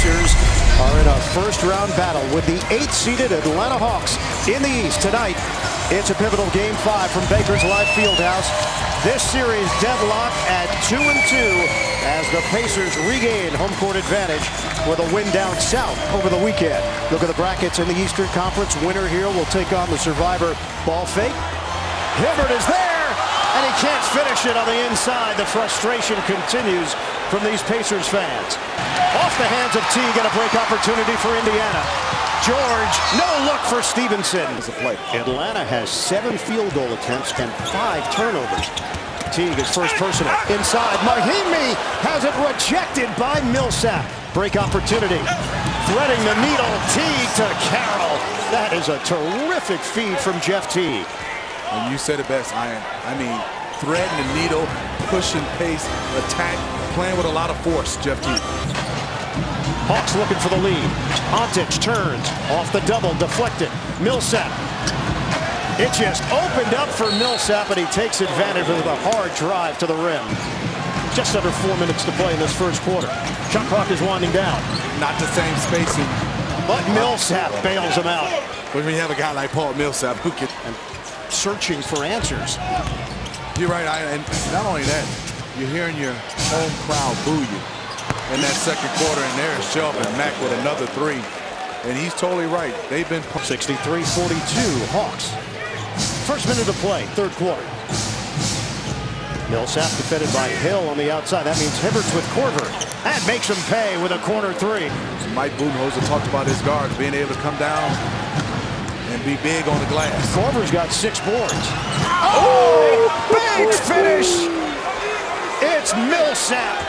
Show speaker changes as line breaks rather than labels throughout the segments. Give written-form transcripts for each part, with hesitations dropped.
Pacers are in a first-round battle with the 8th-seeded Atlanta Hawks in the East. Tonight, it's a pivotal Game 5 from Baker's Live Fieldhouse. This series deadlocked at 2-2 as the Pacers regain home court advantage with a win down south over the weekend. Look at the brackets in the Eastern Conference. Winner here will take on the survivor Ball Fake. Hibbert is there, and he can't finish it on the inside. The frustration continues from these Pacers fans. Off the hands of Teague, and a break opportunity for Indiana. George, no look for Stevenson. Atlanta has 7 field goal attempts and 5 turnovers. Teague is first personal. Inside, Mahimi has it rejected by Millsap. Break opportunity. Threading the needle, Teague to Carroll. That is a terrific feed from Jeff Teague.
And you said it best, Ian. I mean, threading the needle, pushing pace, attack, playing with a lot of force, Jeff Teague.
Hawks looking for the lead. Ontic turns off the double, deflected. Millsap. It just opened up for Millsap, and he takes advantage with a hard drive to the rim. Just under 4 minutes to play in this first quarter. Shot clock is winding down.
Not the same spacing.
But Millsap bails him out.
When we have a guy like Paul Millsap who can...
Searching for answers.
You're right, and not only that, you're hearing your home crowd boo you in that second quarter, and there's Shelvin Mack with another 3. And he's totally right. They've been
63-42 Hawks. First minute of play, third quarter. Millsap defended by Hill on the outside. That means Hibbert's with Korver. And makes him pay with a corner 3.
Mike Budenholzer talked about his guards being able to come down and be big on the glass.
Korver's got 6 boards. Oh! Big finish! It's Millsap.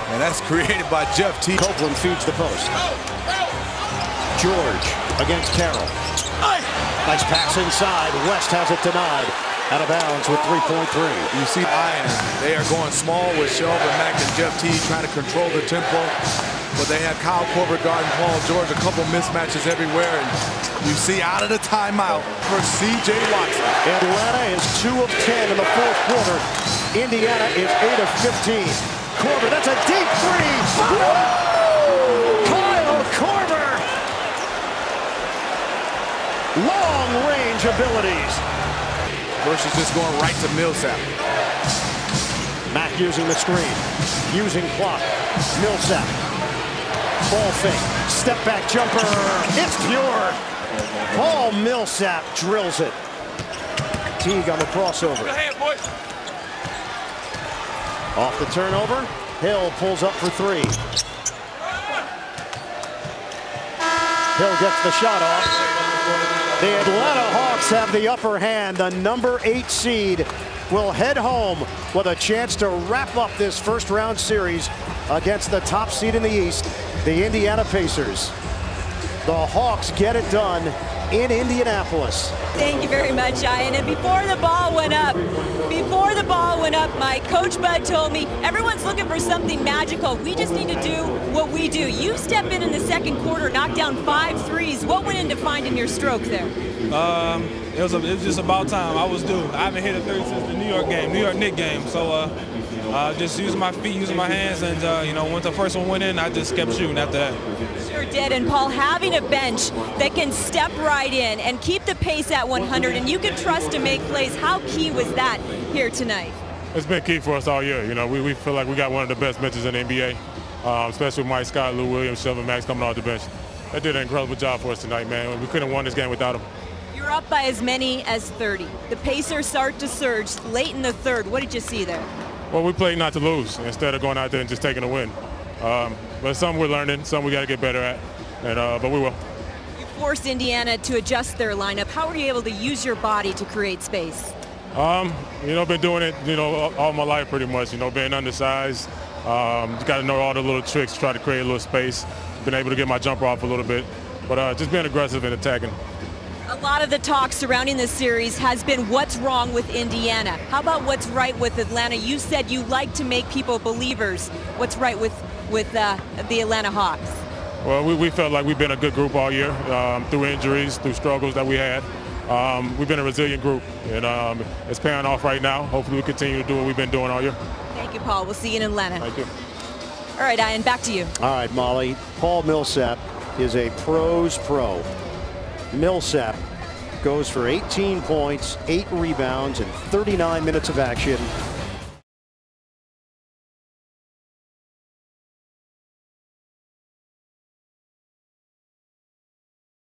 And that's created by Jeff Teague.
Copeland feeds the post. George against Carroll. Nice pass inside. West has it denied. Out of bounds with 3.3.
You see Ian, they are going small with Shelvin Mack and Jeff Teague trying to control the tempo. But they have Kyle Korver guarding Paul George, a couple mismatches everywhere. And you see out of the timeout for C.J. Watson.
Atlanta is 2 of 10 in the fourth quarter. Indiana is 8 of 15. Korver, that's a deep 3. Kyle Korver. Long-range abilities.
Versus just going right to Millsap.
Mack using the screen. Using clock. Millsap. Ball fake. Step back jumper. It's pure. Paul Millsap drills it. Teague on the crossover. Off the turnover. Hill pulls up for 3. Hill gets the shot off. The Atlanta Hawks have the upper hand. The number 8 seed will head home with a chance to wrap up this first round series against the top seed in the East, the Indiana Pacers. The Hawks get it done in Indianapolis.
Thank you very much, Ian. And before the ball went up, my coach Bud told me, everyone's looking for something magical. We just need to do what we do. You step in the second quarter, knock down 5 threes. What went into finding your stroke there?
It was just about time. I was due. I haven't hit a 3 since the New York Knicks game. So just using my feet, using my hands, and once the first one went in, I just kept shooting after that.
Sure did. And Paul, having a bench that can step right in and keep the pace at 100, and you can trust to make plays. How key was that here tonight?
It's been key for us all year. We feel like we got one of the best benches in the NBA, especially with Mike Scott, Lou Williams, Shelvin Mack coming off the bench. They did an incredible job for us tonight, man. We couldn't have won this game without them.
You're up by as many as 30. The Pacers start to surge late in the third. What did you see there?
Well, we played not to lose instead of going out there and just taking a win. But some we're learning, some we got to get better at, but we will.
You forced Indiana to adjust their lineup. How were you able to use your body to create space?
Been doing it, all my life pretty much. Being undersized, you got to know all the little tricks to try to create a little space. Been able to get my jumper off a little bit, but just being aggressive and attacking.
A lot of the talk surrounding this series has been what's wrong with Indiana. How about what's right with Atlanta? You said you like to make people believers. What's right with the Atlanta Hawks?
Well, we felt like we've been a good group all year, through injuries, through struggles that we had. We've been a resilient group, and it's paying off right now. Hopefully we continue to do what we've been doing all year.
Thank you, Paul. We'll see you in Atlanta.
Thank you.
All right, Ian, back to you.
All right, Molly. Paul Millsap is a pro's pro. Millsap goes for 18 points, 8 rebounds, and 39 minutes of action